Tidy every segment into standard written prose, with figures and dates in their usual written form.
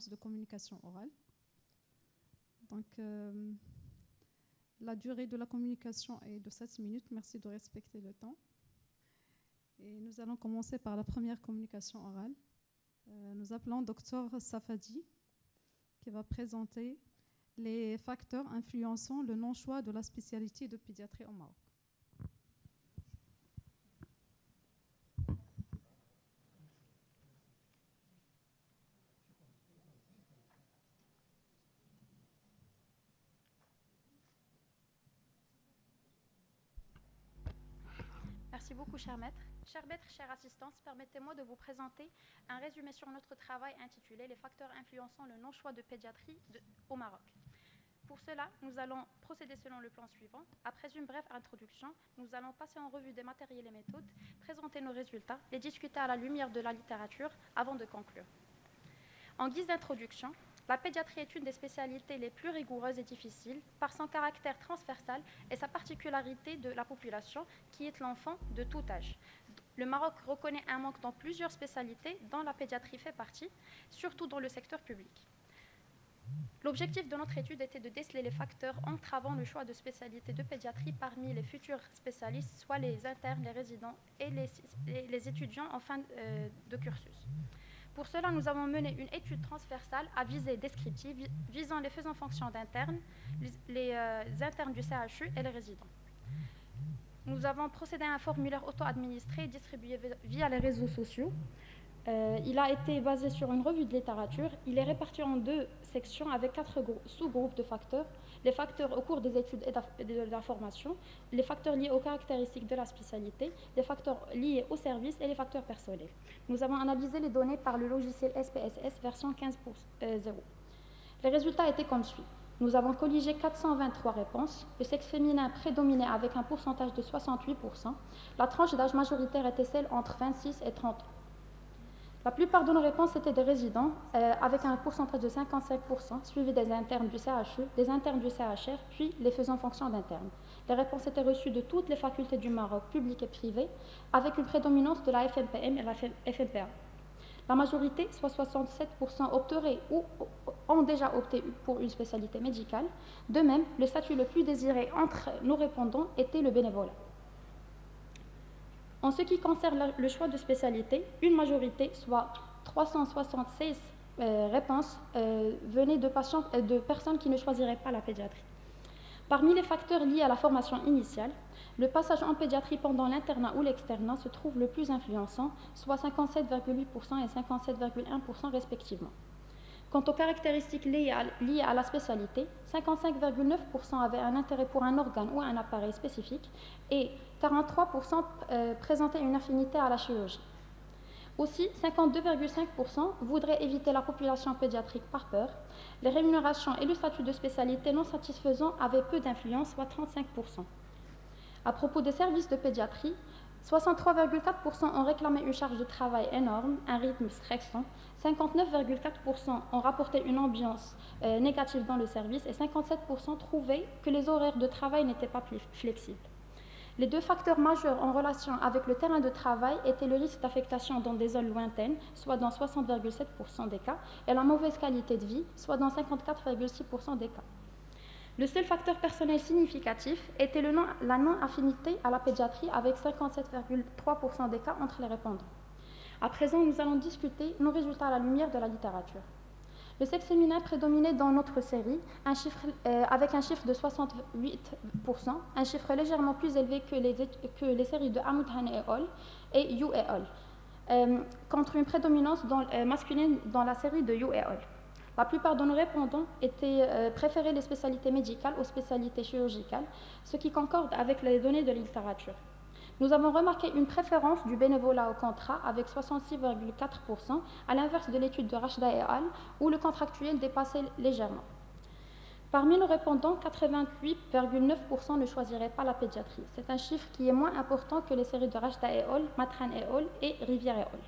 séance de communication orale. Donc, la durée de la communication est de 7 minutes. Merci de respecter le temps. Et nous allons commencer par la première communication orale. Nous appelons Dr Safadi, qui va présenter les facteurs influençant le non-choix de la spécialité de pédiatrie au Maroc. Merci beaucoup, cher maître. Chers maîtres, chère assistance, permettez-moi de vous présenter un résumé sur notre travail intitulé « Les facteurs influençant le non-choix de pédiatrie au Maroc ». Pour cela, nous allons procéder selon le plan suivant. Après une brève introduction, nous allons passer en revue des matériels et méthodes, présenter nos résultats, les discuter à la lumière de la littérature avant de conclure. En guise d'introduction, la pédiatrie est une des spécialités les plus rigoureuses et difficiles par son caractère transversal et sa particularité de la population qui est l'enfant de tout âge. Le Maroc reconnaît un manque dans plusieurs spécialités dont la pédiatrie fait partie, surtout dans le secteur public. L'objectif de notre étude était de déceler les facteurs entravant le choix de spécialité de pédiatrie parmi les futurs spécialistes, soit les internes, les résidents et les étudiants en fin de cursus. Pour cela, nous avons mené une étude transversale à visée descriptive visant les faisant fonction d'internes, les internes du CHU et les résidents. Nous avons procédé à un formulaire auto-administré distribué via les réseaux sociaux. Il a été basé sur une revue de littérature. Il est réparti en 2 sections avec 4 sous-groupes de facteurs. Les facteurs au cours des études et de la formation, les facteurs liés aux caractéristiques de la spécialité, les facteurs liés au service et les facteurs personnels. Nous avons analysé les données par le logiciel SPSS version 15.0. Les résultats étaient comme suit. Nous avons colligé 423 réponses. Le sexe féminin prédominait avec un pourcentage de 68%. La tranche d'âge majoritaire était celle entre 26 et 30 ans. La plupart de nos réponses étaient des résidents, avec un pourcentage de 55%, suivi des internes du CHU, des internes du CHR, puis les faisant fonction d'internes. Les réponses étaient reçues de toutes les facultés du Maroc, publiques et privées, avec une prédominance de la FMPM et la FMPA. La majorité, soit 67%, opteraient ou ont déjà opté pour une spécialité médicale. De même, le statut le plus désiré entre nos répondants était le bénévolat. En ce qui concerne le choix de spécialité, une majorité, soit 376 réponses, venaient de personnes qui ne choisiraient pas la pédiatrie. Parmi les facteurs liés à la formation initiale, le passage en pédiatrie pendant l'internat ou l'externat se trouve le plus influençant, soit 57,8% et 57,1% respectivement. Quant aux caractéristiques liées à la spécialité, 55,9% avaient un intérêt pour un organe ou un appareil spécifique et 43% présentaient une affinité à la chirurgie. Aussi, 52,5% voudraient éviter la population pédiatrique par peur. Les rémunérations et le statut de spécialité non satisfaisant avaient peu d'influence, soit 35%. À propos des services de pédiatrie, 63,4% ont réclamé une charge de travail énorme, un rythme stressant, 59,4% ont rapporté une ambiance négative dans le service et 57% trouvaient que les horaires de travail n'étaient pas flexibles. Les 2 facteurs majeurs en relation avec le terrain de travail étaient le risque d'affectation dans des zones lointaines, soit dans 60,7% des cas, et la mauvaise qualité de vie, soit dans 54,6% des cas. Le seul facteur personnel significatif était la non-affinité à la pédiatrie avec 57,3% des cas entre les répondants. À présent, nous allons discuter nos résultats à la lumière de la littérature. Le sexe féminin prédominait dans notre série avec un chiffre de 68%, un chiffre légèrement plus élevé que les séries de Hamoudhan et al. Et You et al. Contre une prédominance masculine dans la série de You et al. La plupart de nos répondants préféraient les spécialités médicales aux spécialités chirurgicales, ce qui concorde avec les données de la littérature. Nous avons remarqué une préférence du bénévolat au contrat avec 66,4%, à l'inverse de l'étude de Rachda et al., où le contractuel dépassait légèrement. Parmi nos répondants, 88,9% ne choisiraient pas la pédiatrie. C'est un chiffre qui est moins important que les séries de Rachda et al., Matran et al. Et Rivière et al.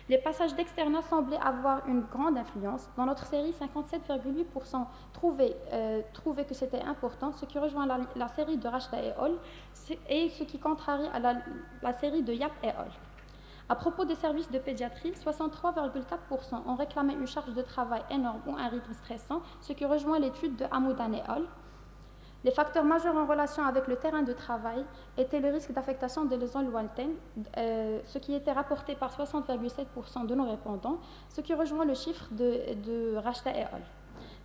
Les passages d'externat semblaient avoir une grande influence. Dans notre série, 57,8% trouvaient que c'était important, ce qui rejoint la série de Rachda et al. Et ce qui contrarie à la série de Yap et al. À propos des services de pédiatrie, 63,4% ont réclamé une charge de travail énorme ou un rythme stressant, ce qui rejoint l'étude de Hamoudan et al. Les facteurs majeurs en relation avec le terrain de travail étaient le risque d'affectation des lésions lointaines, ce qui était rapporté par 60,7% de nos répondants, ce qui rejoint le chiffre de Rachta et al.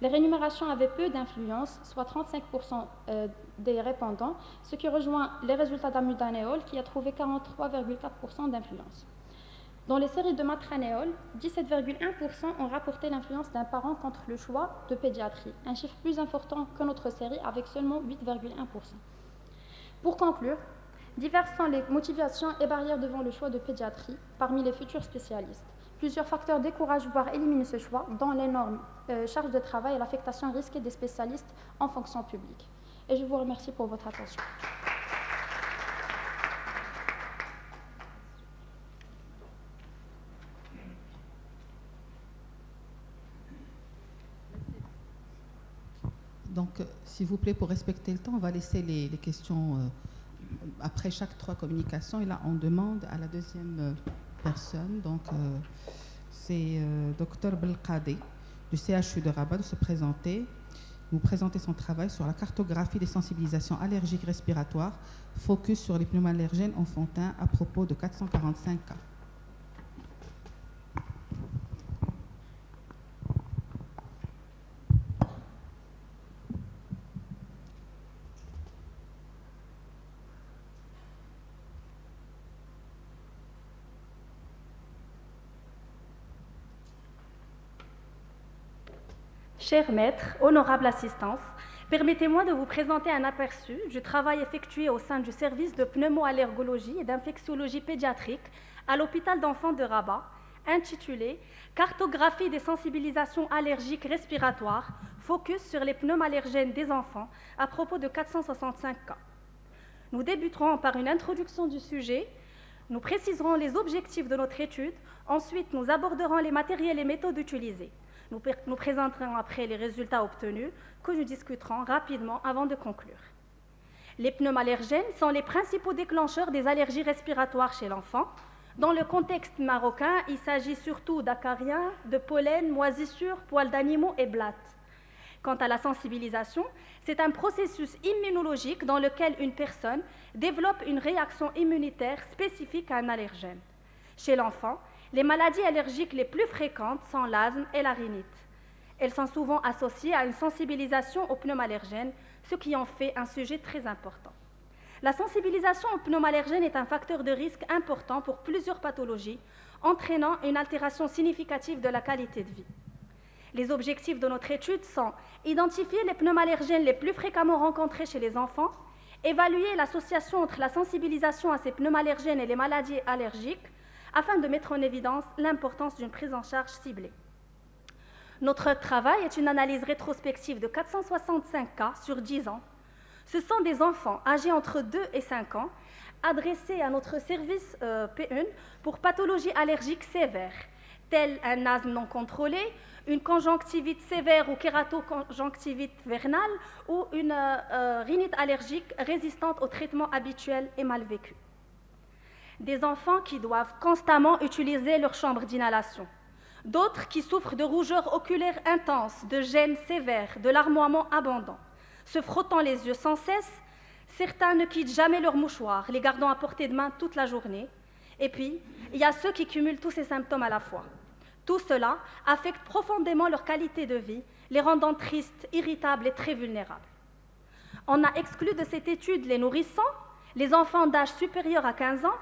Les rémunérations avaient peu d'influence, soit 35% des répondants, ce qui rejoint les résultats d'Hamoudan et al. Qui a trouvé 43,4% d'influence. Dans les séries de Matranéol, 17,1% ont rapporté l'influence d'un parent contre le choix de pédiatrie, un chiffre plus important que notre série avec seulement 8,1%. Pour conclure, diverses sont les motivations et barrières devant le choix de pédiatrie parmi les futurs spécialistes. Plusieurs facteurs découragent voire éliminent ce choix, dont l'énorme charge de travail et l'affectation risquée des spécialistes en fonction publique. Et je vous remercie pour votre attention. Donc, s'il vous plaît, pour respecter le temps, on va laisser les questions après chaque 3 communications. Et là, on demande à la deuxième personne, donc c'est Dr Belkadi du CHU de Rabat, de se présenter, vous présenter son travail sur la cartographie des sensibilisations allergiques respiratoires, focus sur les pneumoallergènes enfantins à propos de 445 cas. Chers maîtres, honorable assistance, permettez-moi de vous présenter un aperçu du travail effectué au sein du service de pneumoallergologie et d'infectiologie pédiatrique à l'hôpital d'enfants de Rabat, intitulé « Cartographie des sensibilisations allergiques respiratoires, focus sur les pneumoallergènes des enfants à propos de 465 cas ». Nous débuterons par une introduction du sujet, nous préciserons les objectifs de notre étude, ensuite nous aborderons les matériels et méthodes utilisés. Nous présenterons après les résultats obtenus que nous discuterons rapidement avant de conclure. Les pneumoallergènes sont les principaux déclencheurs des allergies respiratoires chez l'enfant. Dans le contexte marocain, il s'agit surtout d'acariens, de pollen, moisissures, poils d'animaux et blattes. Quant à la sensibilisation, c'est un processus immunologique dans lequel une personne développe une réaction immunitaire spécifique à un allergène. Chez l'enfant, les maladies allergiques les plus fréquentes sont l'asthme et la rhinite. Elles sont souvent associées à une sensibilisation aux pneumoallergènes, ce qui en fait un sujet très important. La sensibilisation aux pneumoallergènes est un facteur de risque important pour plusieurs pathologies, entraînant une altération significative de la qualité de vie. Les objectifs de notre étude sont identifier les pneumoallergènes les plus fréquemment rencontrés chez les enfants, évaluer l'association entre la sensibilisation à ces pneumoallergènes et les maladies allergiques, afin de mettre en évidence l'importance d'une prise en charge ciblée. Notre travail est une analyse rétrospective de 465 cas sur 10 ans. Ce sont des enfants âgés entre 2 et 5 ans, adressés à notre service P1 pour pathologies allergiques sévères, telles un asthme non contrôlé, une conjonctivite sévère ou kératoconjonctivite vernale ou une rhinite allergique résistante aux traitements habituels et mal vécus. Des enfants qui doivent constamment utiliser leur chambre d'inhalation, d'autres qui souffrent de rougeurs oculaires intenses, de gênes sévères, de larmoiements abondants, se frottant les yeux sans cesse. Certains ne quittent jamais leur mouchoir, les gardant à portée de main toute la journée. Et puis, il y a ceux qui cumulent tous ces symptômes à la fois. Tout cela affecte profondément leur qualité de vie, les rendant tristes, irritables et très vulnérables. On a exclu de cette étude les nourrissons, les enfants d'âge supérieur à 15 ans,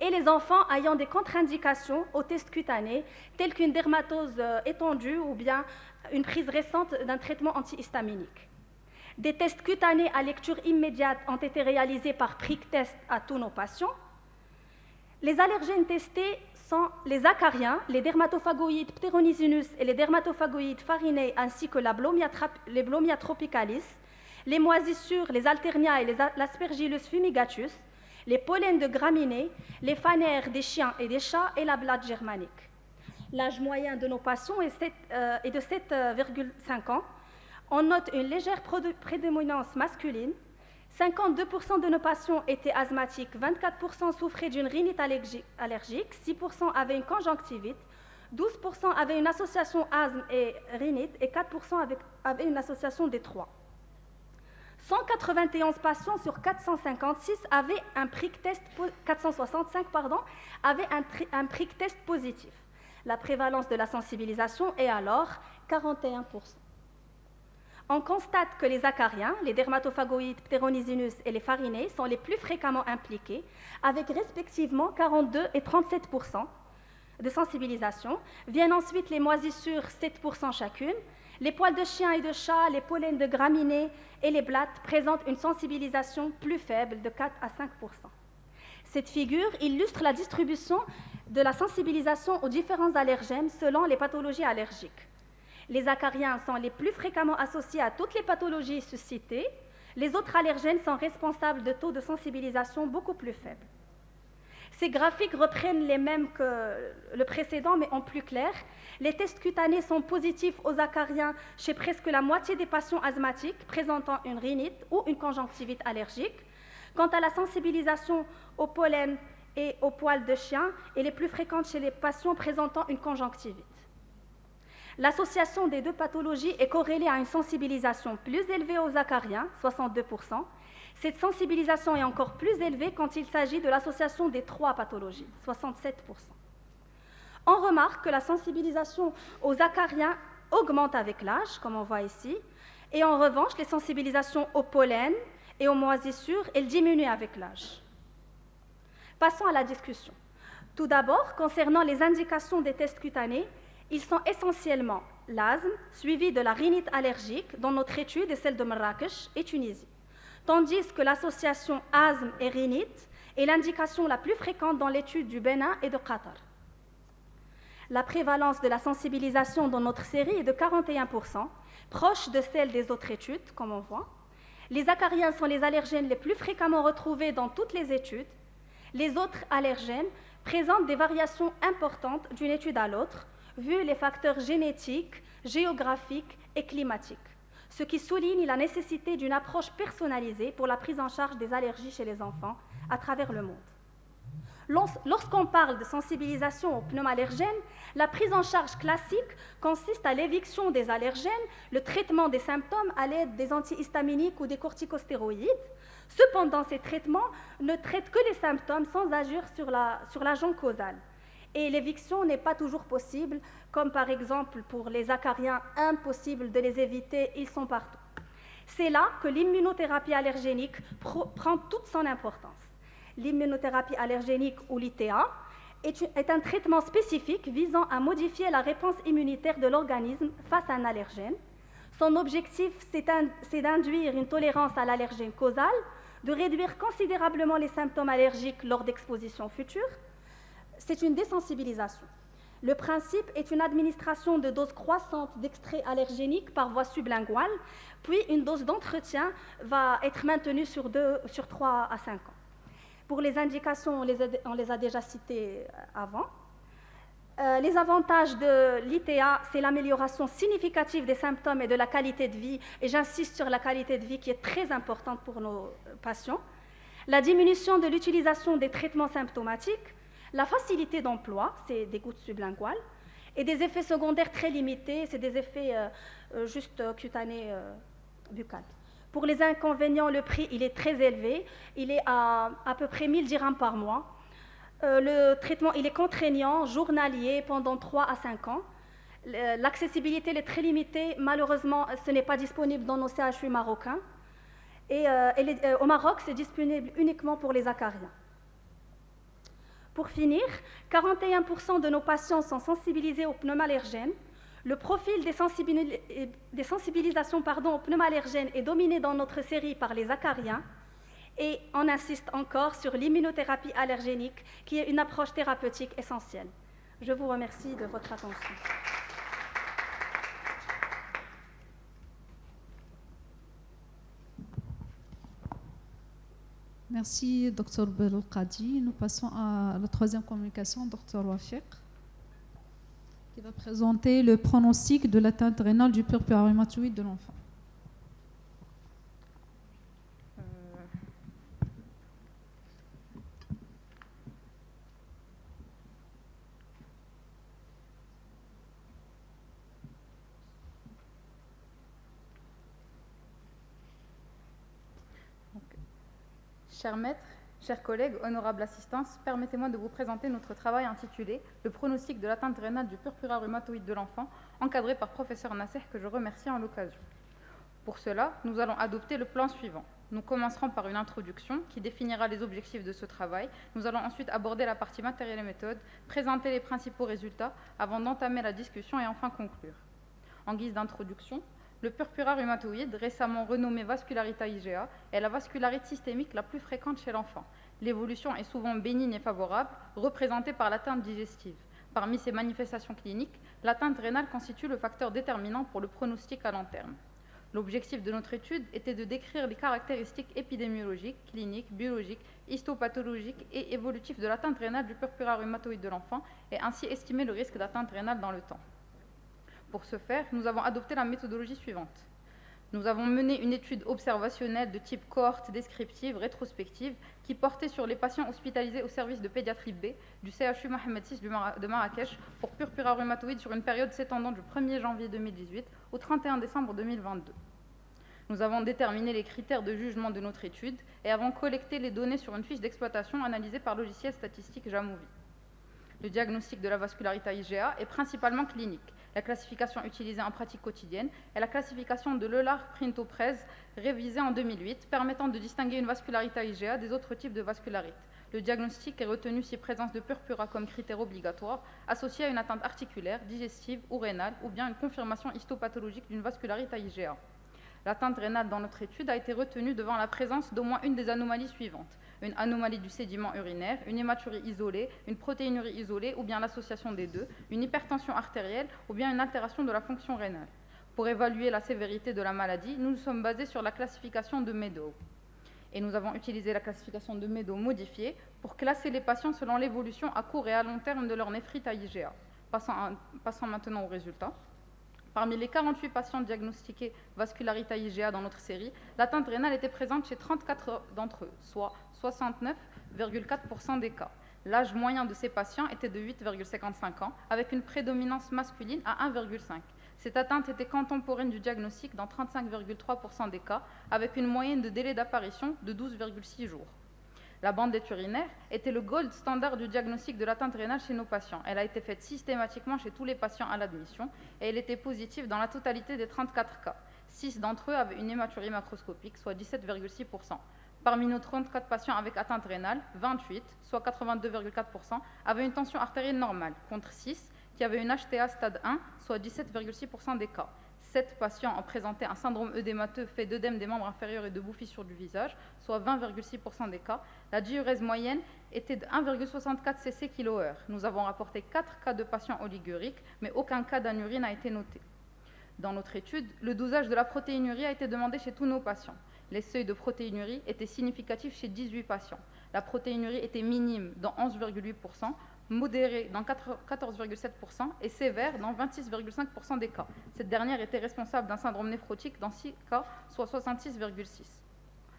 et les enfants ayant des contre-indications aux tests cutanés, tels qu'une dermatose étendue ou bien une prise récente d'un traitement antihistaminique. Des tests cutanés à lecture immédiate ont été réalisés par prick test à tous nos patients. Les allergènes testés sont les acariens, les dermatophagoïdes pteronisinus et les dermatophagoïdes farinés, ainsi que les blomia tropicalis, les moisissures, les alternia et l'aspergillus fumigatus, les pollens de graminées, les fanères des chiens et des chats et la blatte germanique. L'âge moyen de nos patients est de 7,5 ans. On note une légère prédominance masculine. 52% de nos patients étaient asthmatiques, 24% souffraient d'une rhinite allergique, 6% avaient une conjonctivite, 12% avaient une association asthme et rhinite et 4% avaient une association des trois. 191 patients sur 456 avaient un prick test, 465 avaient un prick test positif. La prévalence de la sensibilisation est alors 41%. On constate que les acariens, les dermatophagoïdes, pteronisinus et les farinés sont les plus fréquemment impliqués, avec respectivement 42 et 37% de sensibilisation. Viennent ensuite les moisissures, 7% chacune. Les poils de chien et de chat, les pollens de graminées et les blattes présentent une sensibilisation plus faible de 4 à 5%. Cette figure illustre la distribution de la sensibilisation aux différents allergènes selon les pathologies allergiques. Les acariens sont les plus fréquemment associés à toutes les pathologies suscitées. Les autres allergènes sont responsables de taux de sensibilisation beaucoup plus faibles. Ces graphiques reprennent les mêmes que le précédent, mais en plus clair. Les tests cutanés sont positifs aux acariens chez presque la moitié des patients asthmatiques présentant une rhinite ou une conjonctivite allergique. Quant à la sensibilisation au pollen et aux poils de chien, elle est plus fréquente chez les patients présentant une conjonctivite. L'association des deux pathologies est corrélée à une sensibilisation plus élevée aux acariens, 62%. Cette sensibilisation est encore plus élevée quand il s'agit de l'association des trois pathologies, 67%. On remarque que la sensibilisation aux acariens augmente avec l'âge, comme on voit ici, et en revanche, les sensibilisations au pollen et aux moisissures, elles diminuent avec l'âge. Passons à la discussion. Tout d'abord, concernant les indications des tests cutanés, ils sont essentiellement l'asthme, suivi de la rhinite allergique, dans notre étude et celle de Marrakech et Tunisie, tandis que l'association asthme et rhinite est l'indication la plus fréquente dans l'étude du Bénin et de Qatar. La prévalence de la sensibilisation dans notre série est de 41%, proche de celle des autres études, comme on voit. Les acariens sont les allergènes les plus fréquemment retrouvés dans toutes les études. Les autres allergènes présentent des variations importantes d'une étude à l'autre, vu les facteurs génétiques, géographiques et climatiques, ce qui souligne la nécessité d'une approche personnalisée pour la prise en charge des allergies chez les enfants à travers le monde. Lorsqu'on parle de sensibilisation aux pneumallergènes, la prise en charge classique consiste à l'éviction des allergènes, le traitement des symptômes à l'aide des antihistaminiques ou des corticostéroïdes. Cependant, ces traitements ne traitent que les symptômes sans agir sur l'agent causal. Et l'éviction n'est pas toujours possible, comme par exemple pour les acariens, impossible de les éviter, ils sont partout. C'est là que l'immunothérapie allergénique prend toute son importance. L'immunothérapie allergénique ou l'ITA est un traitement spécifique visant à modifier la réponse immunitaire de l'organisme face à un allergène. Son objectif, c'est d'induire une tolérance à l'allergène causal, de réduire considérablement les symptômes allergiques lors d'expositions futures. C'est une désensibilisation. Le principe est une administration de doses croissantes d'extraits allergéniques par voie sublinguale, puis une dose d'entretien va être maintenue sur 3 à 5 ans. Pour les indications, on les a déjà citées avant. Les avantages de l'ITA, c'est l'amélioration significative des symptômes et de la qualité de vie, et j'insiste sur la qualité de vie qui est très importante pour nos patients. La diminution de l'utilisation des traitements symptomatiques, la facilité d'emploi, c'est des gouttes sublinguales, et des effets secondaires très limités, c'est des effets juste cutanés buccales. Pour les inconvénients, le prix il est très élevé, il est à peu près 1000 dirhams par mois. Le traitement il est contraignant, journalier, pendant 3 à 5 ans. L'accessibilité est très limitée, malheureusement ce n'est pas disponible dans nos CHU marocains. Et au Maroc, c'est disponible uniquement pour les acariens. Pour finir, 41% de nos patients sont sensibilisés aux pneumallergènes. Le profil des sensibilisations aux pneumallergènes est dominé dans notre série par les acariens. Et on insiste encore sur l'immunothérapie allergénique, qui est une approche thérapeutique essentielle. Je vous remercie de votre attention. Merci, Dr Belqadi. Nous passons à la troisième communication, Dr Wafiq, qui va présenter le pronostic de l'atteinte rénale du purpura rhumatoïde de l'enfant. Chers maîtres, chers collègues, honorable assistance, permettez-moi de vous présenter notre travail intitulé « Le pronostic de l'atteinte rénale du purpura rhumatoïde de l'enfant », encadré par professeur Nasser, que je remercie en l'occasion. Pour cela, nous allons adopter le plan suivant. Nous commencerons par une introduction qui définira les objectifs de ce travail. Nous allons ensuite aborder la partie matérielle et méthode, présenter les principaux résultats avant d'entamer la discussion et enfin conclure. En guise d'introduction, le purpura rhumatoïde, récemment renommé vascularite IgA, est la vascularite systémique la plus fréquente chez l'enfant. L'évolution est souvent bénigne et favorable, représentée par l'atteinte digestive. Parmi ces manifestations cliniques, l'atteinte rénale constitue le facteur déterminant pour le pronostic à long terme. L'objectif de notre étude était de décrire les caractéristiques épidémiologiques, cliniques, biologiques, histopathologiques et évolutives de l'atteinte rénale du purpura rhumatoïde de l'enfant et ainsi estimer le risque d'atteinte rénale dans le temps. Pour ce faire, nous avons adopté la méthodologie suivante. Nous avons mené une étude observationnelle de type cohorte descriptive, rétrospective, qui portait sur les patients hospitalisés au service de pédiatrie B du CHU Mohamed VI de Marrakech pour purpura rhumatoïde sur une période s'étendant du 1er janvier 2018 au 31 décembre 2022. Nous avons déterminé les critères de jugement de notre étude et avons collecté les données sur une fiche d'exploitation analysée par logiciel statistique Jamovi. Le diagnostic de la vascularite IgA est principalement clinique. La classification utilisée en pratique quotidienne est la classification de Leular-Printo-Prez, révisée en 2008, permettant de distinguer une vascularite IgA des autres types de vascularite. Le diagnostic est retenu si présence de purpura comme critère obligatoire, associé à une atteinte articulaire, digestive ou rénale, ou bien une confirmation histopathologique d'une vascularite IgA. L'atteinte rénale dans notre étude a été retenue devant la présence d'au moins une des anomalies suivantes. Une anomalie du sédiment urinaire, une hématurie isolée, une protéinurie isolée ou bien l'association des deux, une hypertension artérielle ou bien une altération de la fonction rénale. Pour évaluer la sévérité de la maladie, nous nous sommes basés sur la classification de Meadow. Et nous avons utilisé la classification de Meadow modifiée pour classer les patients selon l'évolution à court et à long terme de leur néphrite à IgA. Passons maintenant aux résultats. Parmi les 48 patients diagnostiqués vascularite IgA dans notre série, l'atteinte rénale était présente chez 34 d'entre eux, soit 69,4% des cas. L'âge moyen de ces patients était de 8,55 ans, avec une prédominance masculine à 1,5. Cette atteinte était contemporaine du diagnostic dans 35,3% des cas, avec une moyenne de délai d'apparition de 12,6 jours. La bandette urinaire était le gold standard du diagnostic de l'atteinte rénale chez nos patients. Elle a été faite systématiquement chez tous les patients à l'admission et elle était positive dans la totalité des 34 cas. 6 d'entre eux avaient une hématurie macroscopique, soit 17,6%. Parmi nos 34 patients avec atteinte rénale, 28, soit 82,4%, avaient une tension artérielle normale, contre 6 qui avaient une HTA stade 1, soit 17,6% des cas. 7 patients ont présenté un syndrome œdémateux fait d'œdème des membres inférieurs et de bouffissures du visage, soit 20,6% des cas. La diurèse moyenne était de 1,64 cc/kH. Nous avons rapporté 4 cas de patients oliguuriques, mais aucun cas d'anurie n'a été noté. Dans notre étude, le dosage de la protéinurie a été demandé chez tous nos patients. Les seuils de protéinurie étaient significatifs chez 18 patients. La protéinurie était minime dans 11,8%, modérée dans 14,7% et sévère dans 26,5% des cas. Cette dernière était responsable d'un syndrome néphrotique dans 6 cas, soit 66,6%.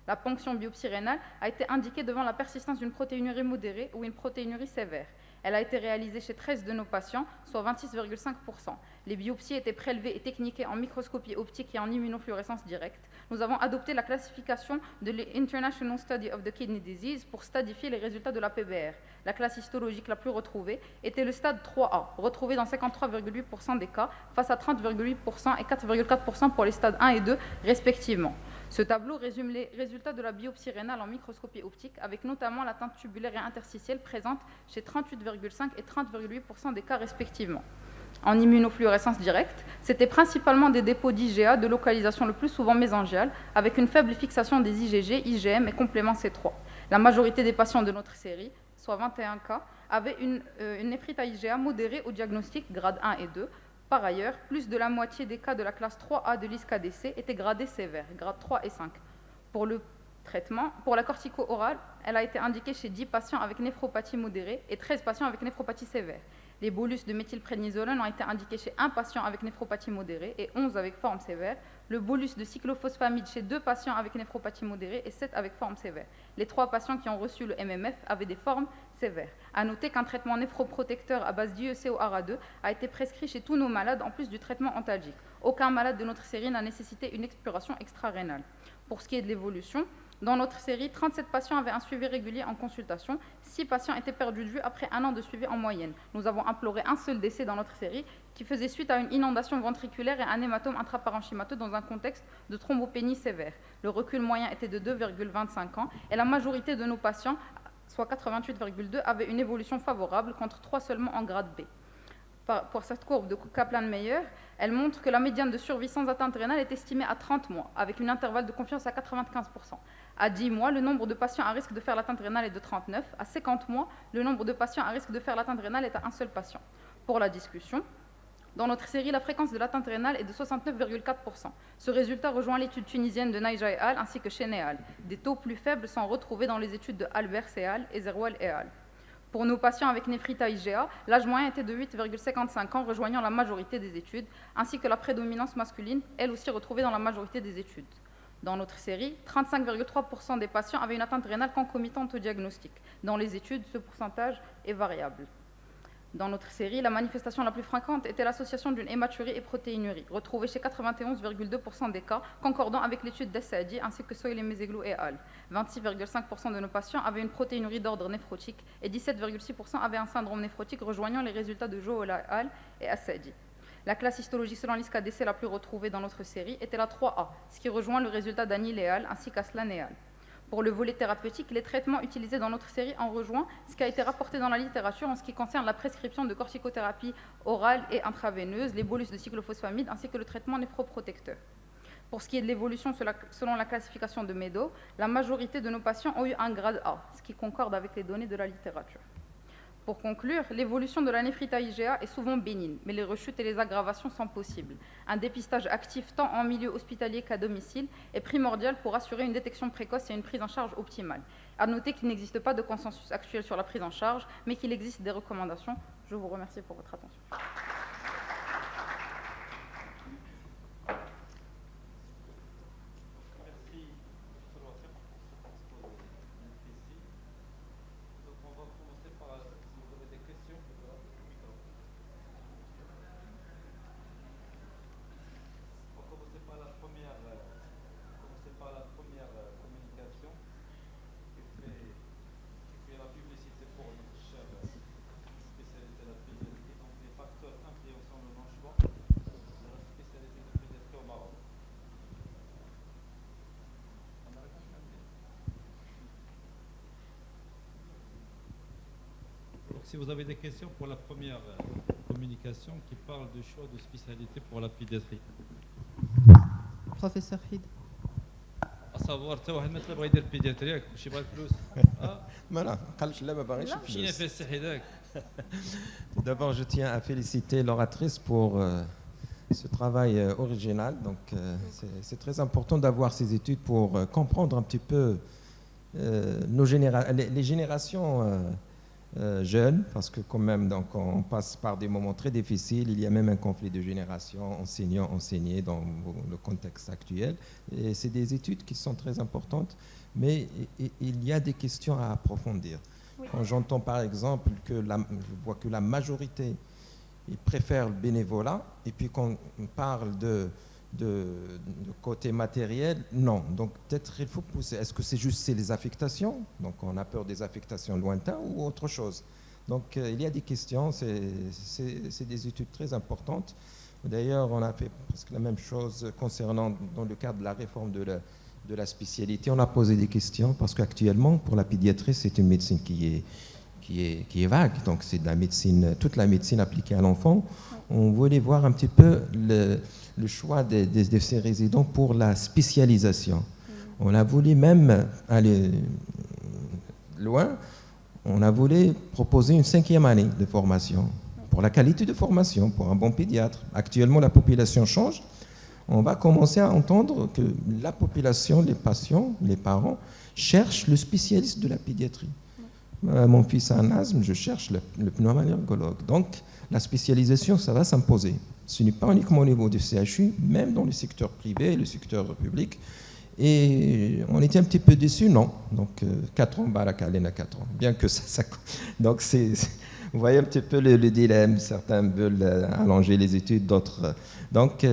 La ponction biopsie rénale a été indiquée devant la persistance d'une protéinurie modérée ou une protéinurie sévère. Elle a été réalisée chez 13 de nos patients, soit 26,5%. Les biopsies étaient prélevées et techniquées en microscopie optique et en immunofluorescence directe. Nous avons adopté la classification de l'International Study of the Kidney Disease pour stadifier les résultats de la PBR. La classe histologique la plus retrouvée était le stade 3A, retrouvé dans 53,8% des cas, face à 30,8% et 4,4% pour les stades 1 et 2, respectivement. Ce tableau résume les résultats de la biopsie rénale en microscopie optique, avec notamment l'atteinte tubulaire et interstitielle présente chez 38,5% et 30,8% des cas respectivement. En immunofluorescence directe, c'était principalement des dépôts d'IgA de localisation le plus souvent mésangiale, avec une faible fixation des IgG, IgM et complément C3. La majorité des patients de notre série, soit 21 cas, avaient une néphrite à IgA modérée au diagnostic grade 1 et 2. Par ailleurs, plus de la moitié des cas de la classe 3A de l'ISCADC étaient gradés sévères, grade 3 et 5. Pour le traitement, pour la cortico-orale, elle a été indiquée chez 10 patients avec néphropathie modérée et 13 patients avec néphropathie sévère. Les bolus de méthylprénisolone ont été indiqués chez 1 patient avec néphropathie modérée et 11 avec forme sévère. Le bolus de cyclophosphamide chez 2 patients avec néphropathie modérée et 7 avec forme sévère. Les 3 patients qui ont reçu le MMF avaient des formes sévères. À noter qu'un traitement néphroprotecteur à base d'IECO-ARA2 a été prescrit chez tous nos malades en plus du traitement antalgique. Aucun malade de notre série n'a nécessité une exploration extra-rénale. Pour ce qui est de l'évolution, Dans notre série, 37 patients avaient un suivi régulier en consultation. 6 patients étaient perdus de vue après 1 an de suivi en moyenne. Nous avons imploré un seul décès dans notre série qui faisait suite à une inondation ventriculaire et un hématome intraparenchymateux dans un contexte de thrombopénie sévère. Le recul moyen était de 2,25 ans et la majorité de nos patients, soit 88,2, avaient une évolution favorable contre 3 seulement en grade B. Pour cette courbe de Kaplan-Meier, elle montre que la médiane de survie sans atteinte rénale est estimée à 30 mois, avec un intervalle de confiance à 95%. À 10 mois, le nombre de patients à risque de faire l'atteinte rénale est de 39. À 50 mois, le nombre de patients à risque de faire l'atteinte rénale est à un seul patient. Pour la discussion, dans notre série, la fréquence de l'atteinte rénale est de 69,4%. Ce résultat rejoint l'étude tunisienne de Naïja et al. Ainsi que Chen et al. Des taux plus faibles sont retrouvés dans les études de Albers et al. Et Zerwal et al. Pour nos patients avec néphrite IgA, l'âge moyen était de 8,55 ans, rejoignant la majorité des études, ainsi que la prédominance masculine, elle aussi retrouvée dans la majorité des études. Dans notre série, 35,3% des patients avaient une atteinte rénale concomitante au diagnostic. Dans les études, ce pourcentage est variable. Dans notre série, la manifestation la plus fréquente était l'association d'une hématurie et protéinurie, retrouvée chez 91,2% des cas, concordant avec l'étude d'Essaadi ainsi que Soyle et Mezeglou et al. 26,5% de nos patients avaient une protéinurie d'ordre néphrotique et 17,6% avaient un syndrome néphrotique, rejoignant les résultats de Joe et al. EtEssaadi. La classe histologique selon l'ISCADC la plus retrouvée dans notre série était la 3A, ce qui rejoint le résultat d'Anil et al. Ainsi qu'Aslan et al. Pour le volet thérapeutique, les traitements utilisés dans notre série en rejoint ce qui a été rapporté dans la littérature en ce qui concerne la prescription de corticothérapie orale et intraveineuse, les bolus de cyclophosphamide ainsi que le traitement néphroprotecteur. Pour ce qui est de l'évolution selon la classification de Meadow, la majorité de nos patients ont eu un grade A, ce qui concorde avec les données de la littérature. Pour conclure, l'évolution de la néphrite IgA est souvent bénigne, mais les rechutes et les aggravations sont possibles. Un dépistage actif tant en milieu hospitalier qu'à domicile est primordial pour assurer une détection précoce et une prise en charge optimale. À noter qu'il n'existe pas de consensus actuel sur la prise en charge, mais qu'il existe des recommandations. Je vous remercie pour votre attention. Si vous avez des questions pour la première communication qui parle du choix de spécialité pour la pédiatrie. Professeur Hid. À savoir, tu vois, مثل بغى يدير pédiatrie, ماشي بغى الفلوس. ما لا قالش لا ما باغيش شي نفس الصحي ذاك. D'abord, je tiens à féliciter l'oratrice pour ce travail original. Donc, c'est très important d'avoir ces études pour comprendre un petit peu les générations jeunes, parce que quand même, donc, on passe par des moments très difficiles. Il y a même un conflit de génération, enseignants-enseignés dans le contexte actuel. Et c'est des études qui sont très importantes, mais il y a des questions à approfondir. Oui. Quand j'entends par exemple que je vois que la majorité ils préfèrent le bénévolat, et puis quand on parle de côté matériel, non. Donc peut-être il faut pousser. Est-ce que c'est les affectations? Donc on a peur des affectations lointaines ou autre chose. Donc il y a des questions, c'est des études très importantes. D'ailleurs, on a fait presque la même chose concernant, dans le cadre de la réforme de la spécialité. On a posé des questions parce qu'actuellement, pour la pédiatrie, c'est une médecine qui est vague. Donc c'est de la médecine, toute la médecine appliquée à l'enfant. On voulait voir un petit peu le choix de ces résidents pour la spécialisation. On a voulu même aller loin. On a voulu proposer une 5e année de formation pour la qualité de formation, pour un bon pédiatre. Actuellement, la population change. On va commencer à entendre que la population, les patients, les parents, cherchent le spécialiste de la pédiatrie. Mon fils a un asthme, je cherche le pneumoallergologue. Donc, la spécialisation, ça va s'imposer. Ce n'est pas uniquement au niveau du CHU, même dans le secteur privé, le secteur public. Et on était un petit peu déçus, non. Donc, 4 ans, Barakalena, 4 ans. Bien que ça donc, Vous voyez un petit peu le dilemme. Certains veulent allonger les études, d'autres. Donc,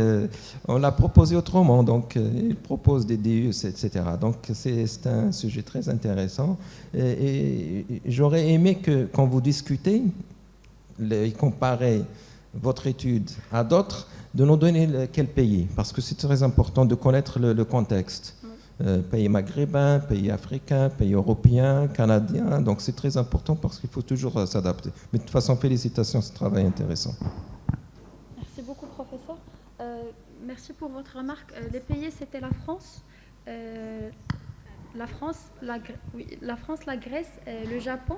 on l'a proposé autrement. Donc, il propose des DU, etc. Donc, c'est un sujet très intéressant. Et j'aurais aimé que, quand vous discutez, comparer votre étude à d'autres, de nous donner quel pays, parce que c'est très important de connaître le contexte. Pays maghrébins, pays africains, pays européens, canadiens, donc c'est très important parce qu'il faut toujours s'adapter. Mais de toute façon, félicitations, ce travail intéressant. Merci beaucoup, professeur. Merci pour votre remarque. Les pays, c'était la France, la Grèce, le Japon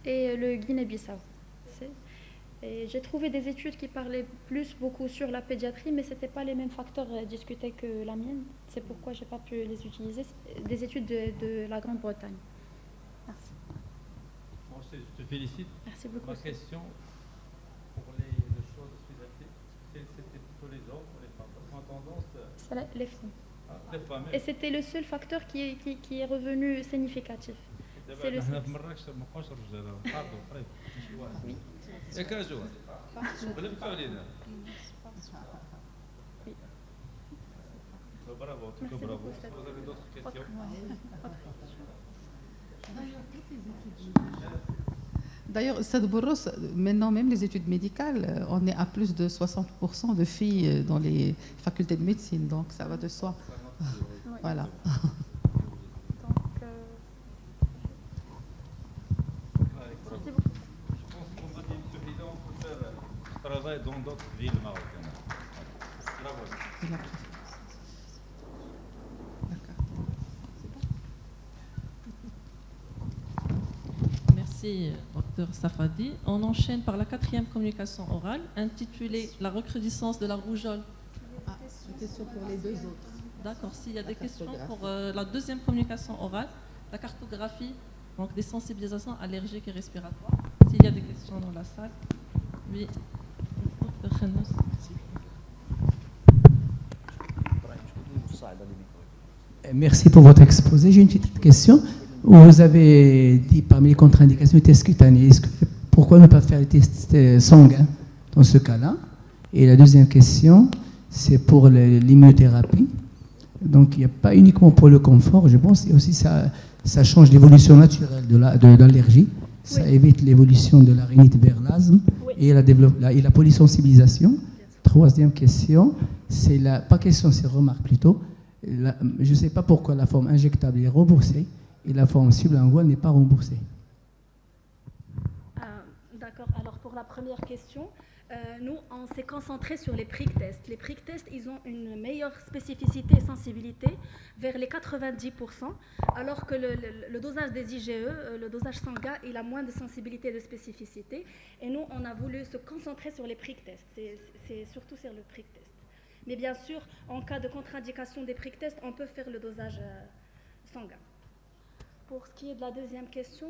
et le Guinée-Bissau. Et j'ai trouvé des études qui parlaient beaucoup sur la pédiatrie, mais ce n'étaient pas les mêmes facteurs discutés que la mienne. C'est pourquoi je n'ai pas pu les utiliser. Des études de la Grande-Bretagne. Merci. Bon, je te félicite. Merci beaucoup. Ma question pour le choix de spécialité, c'était plutôt les hommes ou les femmes? Parce qu'en tendance... C'est les femmes. Les femmes. Et c'était le seul facteur qui est revenu significatif. C'est le sexe. Oui. Et qu'un jour, bravo, en tout cas, bravo. Vous avez d'autres questions? D'ailleurs, Stade Bourros, maintenant même les études médicales, on est à plus de 60% de filles dans les facultés de médecine, donc ça va de soi. Voilà. Dans d'autres villes marocaines. Bravo. Merci, docteur Safadi. On enchaîne par la 4e communication orale, intitulée « La recrudescence de la rougeole ». C'était sûr pour les deux autres. D'accord. S'il y a des questions pour la 2e communication orale, la cartographie, donc des sensibilisations allergiques et respiratoires. S'il y a des questions dans la salle. Oui. Merci pour votre exposé. J'ai une petite question. Vous avez dit parmi les contre-indications les tests cutanés. Pourquoi ne pas faire les tests sanguins dans ce cas-là? Et la deuxième question, c'est pour l'immunothérapie. Donc, il n'y a pas uniquement pour le confort, je pense, et aussi ça change l'évolution naturelle de l'allergie. Ça évite l'évolution de la rhinite vers l'asthme et la polysensibilisation. Troisième question, pas question, c'est remarque plutôt. Je ne sais pas pourquoi la forme injectable est remboursée et la forme sublinguale n'est pas remboursée. D'accord. Alors pour la première question, nous, on s'est concentré sur les prick tests. Les prick tests, ils ont une meilleure spécificité et sensibilité vers les 90%, alors que le dosage des IgE, le dosage sanguin, il a moins de sensibilité et de spécificité. Et nous, on a voulu se concentrer sur les prick tests. C'est surtout sur le prick test. Mais bien sûr, en cas de contre-indication des prick tests, on peut faire le dosage sanguin. Pour ce qui est de la deuxième question,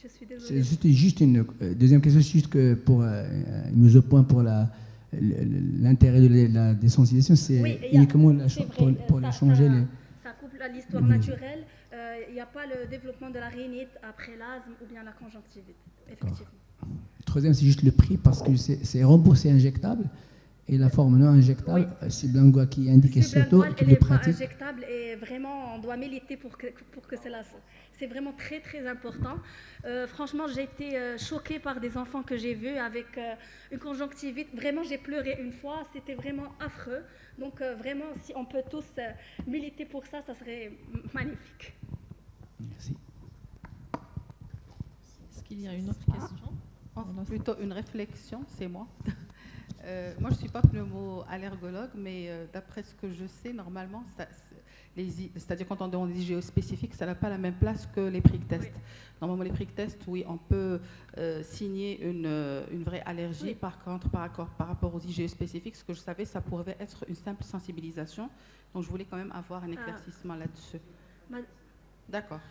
je suis désolée. C'est juste une deuxième question, c'est juste que pour une mise au point pour l'intérêt de la désensibilisation, c'est uniquement pour changer les... Ça coupe l'histoire naturelle. Il n'y a pas le développement de la rhinite après l'asthme ou bien la conjonctivite, effectivement. Troisième, c'est juste le prix parce que c'est remboursé injectable. Et la forme non injectable, sublinguale qui est indiquée surtout, qui est pratique. Injectable et vraiment, on doit militer pour que cela. C'est vraiment très très important. Franchement, j'ai été choquée par des enfants que j'ai vus avec une conjonctivite. Vraiment, j'ai pleuré une fois. C'était vraiment affreux. Donc vraiment, si on peut tous militer pour ça, ça serait magnifique. Merci. Est-ce qu'il y a une autre question? Plutôt une réflexion, c'est moi. Moi, je ne suis pas pneumo-allergologue, mais d'après ce que je sais, normalement, c'est-à-dire quand on demande des IgE spécifiques, ça n'a pas la même place que les prick tests. Oui. Normalement, les prick tests, oui, on peut signer une vraie allergie. Oui. Par contre, par rapport aux IgE spécifiques, ce que je savais, ça pourrait être une simple sensibilisation. Donc, je voulais quand même avoir un éclaircissement là-dessus. D'accord.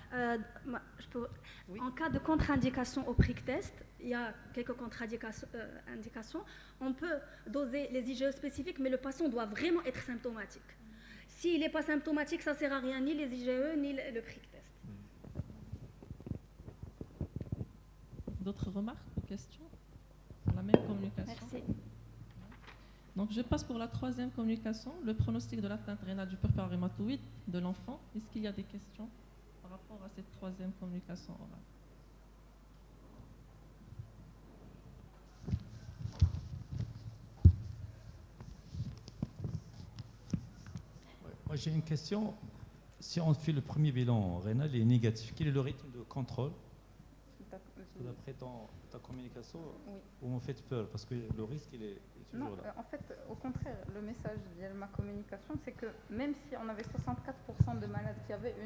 Oui. En cas de contre-indication au prick test, il y a quelques contre-indications. On peut doser les IgE spécifiques, mais le patient doit vraiment être symptomatique. S'il n'est pas symptomatique, ça ne sert à rien, ni les IgE, ni le prick test. D'autres remarques ou questions? même communication. Merci. Donc, je passe pour la troisième communication, le pronostic de l'atteinte rénale du purpura rhumatoïde de l'enfant. Est-ce qu'il y a des questions par rapport à cette troisième communication orale? Moi, j'ai une question. Si on fait le premier bilan rénal et est négatif, quel est le rythme de contrôle? D'après ta communication, oui. Vous me faites peur parce que le risque il est toujours Non, là. en fait, au contraire, le message de ma communication, c'est que même si on avait 64% de malades qui avaient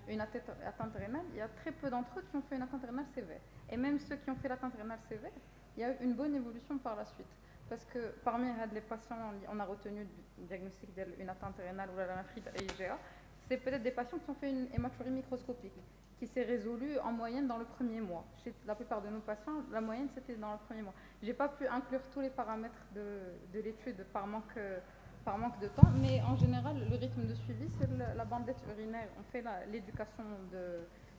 une atteinte rénale, il y a très peu d'entre eux qui ont fait une atteinte rénale sévère. Et même ceux qui ont fait l'atteinte rénale sévère, il y a eu une bonne évolution par la suite. Parce que parmi les patients, on a retenu le diagnostic d'une atteinte rénale ou la néphrite et IgA, c'est peut-être des patients qui ont fait une hématurie microscopique qui s'est résolue en moyenne dans le premier mois. Chez la plupart de nos patients, la moyenne c'était dans le premier mois. Je n'ai pas pu inclure tous les paramètres de l'étude par manque de temps, mais en général, le rythme de suivi, c'est la bandette urinaire. On fait l'éducation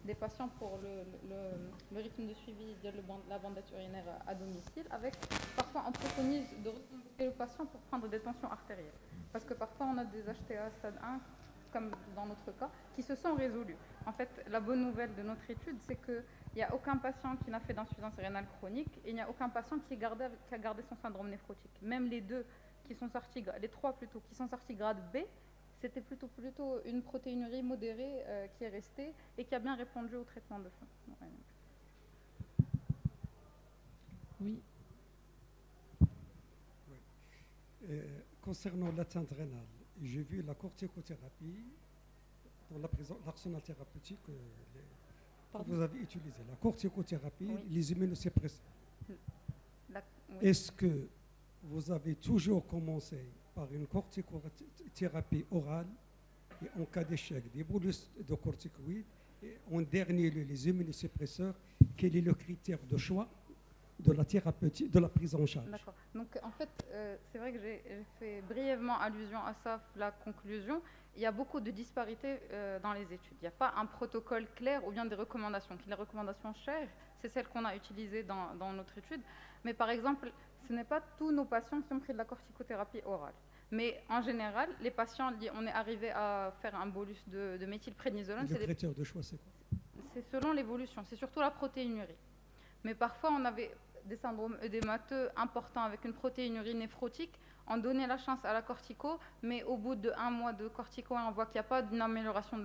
des patients pour le rythme de suivi de la bandette urinaire à domicile, avec parfois on préconise de reconvoquer le patient pour prendre des tensions artérielles. Parce que parfois on a des HTA stade 1, comme dans notre cas, qui se sont résolus. En fait, la bonne nouvelle de notre étude, c'est qu'il n'y a aucun patient qui n'a fait d'insuffisance rénale chronique et il n'y a aucun patient qui a gardé son syndrome néphrotique. Même les trois plutôt, qui sont sortis grade B, c'était plutôt une protéinurie modérée qui est restée et qui a bien répondu au traitement de fond. Oui. Concernant l'atteinte rénale, j'ai vu la corticothérapie dans l'arsenal thérapeutique que vous avez utilisé. La corticothérapie, oui. Les immunosuppresseurs. Oui. Est-ce que vous avez toujours commencé par une corticothérapie orale et en cas d'échec, des bolus de corticoïdes et en dernier lieu, les immunosuppresseurs, quel est le critère de choix de la thérapeutique, de la prise en charge? D'accord. Donc en fait, c'est vrai que j'ai fait brièvement allusion à ça, la conclusion. Il y a beaucoup de disparités dans les études. Il n'y a pas un protocole clair ou bien des recommandations. Les recommandations chères, c'est celles qu'on a utilisées dans notre étude. Mais par exemple, ce n'est pas tous nos patients qui ont pris de la corticothérapie orale. Mais en général, les patients, on est arrivé à faire un bolus de méthylprénisolone. Le critère de choix, c'est quoi? C'est selon l'évolution. C'est surtout la protéinurie. Mais parfois, on avait des syndromes œdémateux importants avec une protéinurie néphrotique. On donnait la chance à la cortico, mais au bout d'1 mois de cortico, on voit qu'il n'y a pas d'une amélioration de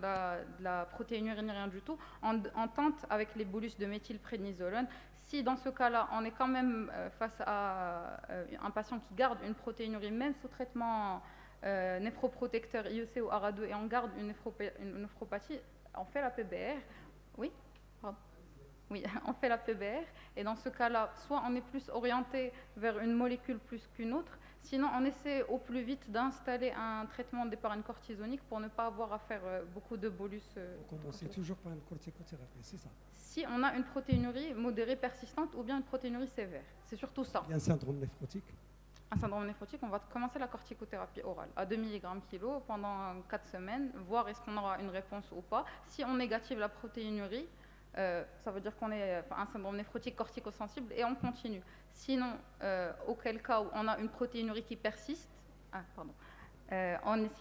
la protéinurie ni rien du tout. On tente avec les bolus de méthylprénisolone. Si dans ce cas-là, on est quand même face à un patient qui garde une protéinurie, même sous traitement néphroprotecteur IEC ou ARA2, et on garde une néphropathie, on fait la PBR. Oui, pardon. Oui, on fait la PBR, et dans ce cas-là, soit on est plus orienté vers une molécule plus qu'une autre, sinon on essaie au plus vite d'installer un traitement d'épargne cortisonique pour ne pas avoir à faire beaucoup de bolus. Vous commencez toujours par une corticothérapie, c'est ça? Si on a une protéinurie modérée persistante ou bien une protéinurie sévère, c'est surtout ça. Il y a un syndrome néphrotique? Un syndrome néphrotique, on va commencer la corticothérapie orale à 2 mg kg pendant 4 semaines, voir est-ce qu'on aura une réponse ou pas. Si on négative la protéinurie, ça veut dire qu'on est un syndrome néphrotique corticosensible et on continue. Sinon, auquel cas où on a une protéinurie qui persiste, si on est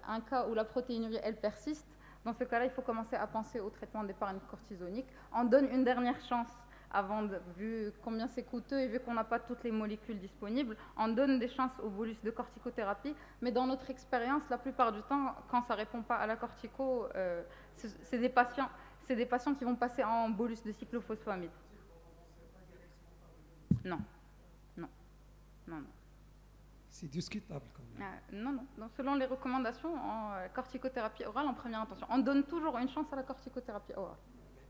un cas où la protéinurie elle persiste, dans ce cas-là, il faut commencer à penser au traitement d'épargne cortisonique. On donne une dernière chance vu combien c'est coûteux et vu qu'on n'a pas toutes les molécules disponibles, on donne des chances au bolus de corticothérapie. Mais dans notre expérience, la plupart du temps, quand ça ne répond pas à la cortico, c'est des patients qui vont passer en bolus de cyclophosphamide. Non. C'est discutable quand même. Non. Selon les recommandations, en corticothérapie orale en première intention. On donne toujours une chance à la corticothérapie orale.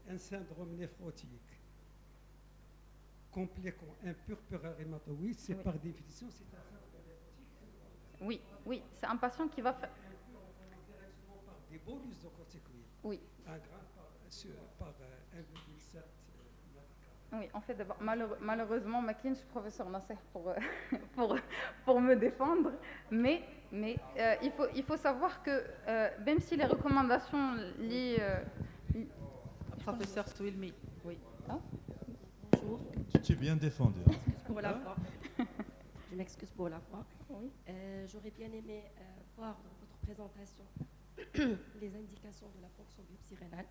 Un syndrome néphrotique compliquant un purpura rhumatoïde, c'est par définition, c'est un syndrome néphrotique. Oui, c'est un patient qui va faire... Par des bolus de corticoïdes. Oui. Un gramme par 1,7 mètre. Oui, en fait, malheureusement, Makin, je suis professeur Nasser pour me défendre, mais il faut savoir que même si les recommandations lient... Professeur Stouilmi. Oui. Tu t'es bien défendu. pour la voix. Je m'excuse pour la voix. Oui. J'aurais bien aimé voir dans votre présentation les indications de la fonction biopsie rénale,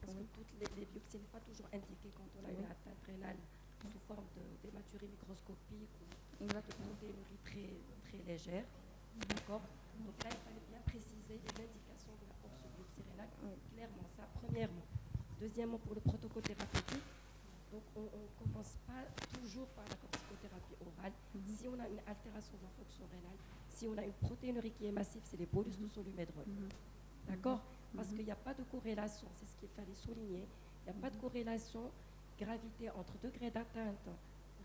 parce que toutes les biopsies n'est pas toujours indiquées quand on a une atteinte rénale sous forme d'hématurie microscopique ou de protéinurie très légère. D'accord. Donc là, il fallait bien préciser les indications de la fonction biopsie rénale, clairement, ça, premièrement. Deuxièmement, pour le protocole thérapeutique, donc on ne commence pas toujours par la corticothérapie orale. Si on a une altération de la fonction rénale, si on a une protéinurie qui est massive, c'est les bolus de solumédrol. D'accord. Parce qu'il n'y a pas de corrélation, c'est ce qu'il fallait souligner, il n'y a pas de corrélation gravité entre degré d'atteinte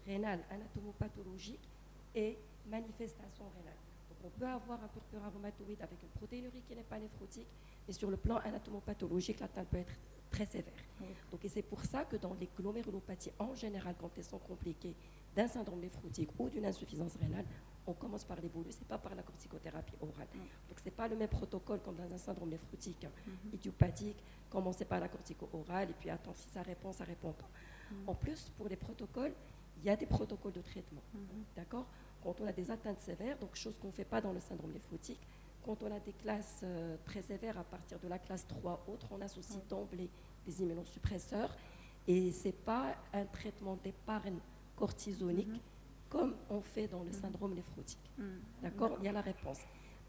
rénale anatomopathologique et manifestation rénale. Donc on peut avoir un purpura rhumatoïde avec une protéinurie qui n'est pas néphrotique, mais sur le plan anatomopathologique, l'atteinte peut être très sévère. Donc, et c'est pour ça que dans les glomérulopathies en général, quand elles sont compliquées d'un syndrome néphrotique ou d'une insuffisance rénale, on commence par les bolus et pas par la corticothérapie orale. Donc c'est pas le même protocole comme dans un syndrome néphrotique idiopathique, commencer par la cortico orale et puis attends, si ça répond pas. En plus, pour les protocoles, il y a des protocoles de traitement. D'accord. Quand on a des atteintes sévères, donc chose qu'on ne fait pas dans le syndrome néphrotique, quand on a des classes très sévères à partir de la classe 3 autres, on associe d'emblée des immunosuppresseurs et ce n'est pas un traitement d'épargne cortisonique comme on fait dans le syndrome néphrotique. D'accord. Il y a la réponse.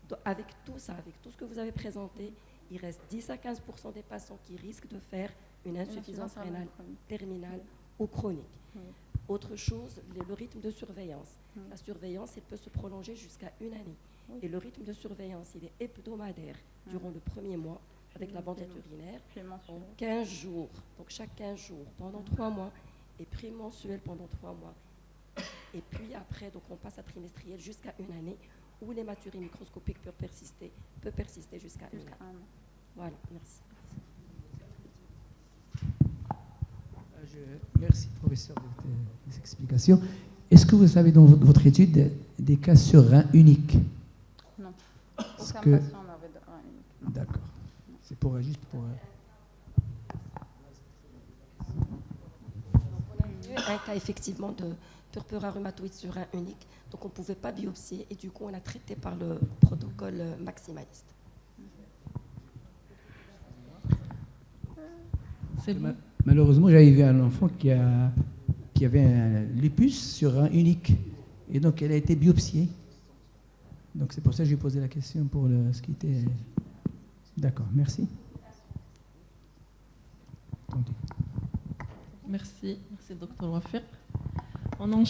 Donc, avec tout ça, avec tout ce que vous avez présenté, il reste 10 à 15% des patients qui risquent de faire une insuffisance rénale terminale ou chronique. Autre chose, le rythme de surveillance. La surveillance, elle peut se prolonger jusqu'à 1 année. Et le rythme de surveillance, il est hebdomadaire durant le premier mois avec la bandelette urinaire, en 15 jours, donc chaque 15 jours, pendant 3 mois, et puis mensuel pendant 3 mois. Et puis après, donc on passe à trimestriel jusqu'à 1 année, où l'hématurie microscopique peut persister jusqu'à 1 an. Voilà, merci. Merci, professeur, de vos explications. Est-ce que vous avez dans votre étude des cas sur rein unique? Non. Aucun patient n'avait de rein unique. D'accord. C'est pour juste pour. On a eu un cas effectivement de purpura rhumatoïde sur rein unique, donc on ne pouvait pas biopsier et du coup on a traité par le protocole maximaliste. Malheureusement, j'avais vu un enfant qui avait un lupus sur un unique. Et donc, elle a été biopsiée. Donc, c'est pour ça que j'ai posé la question pour ce qui était... D'accord, merci. Merci, Dr. Wafiq. On enchaîne.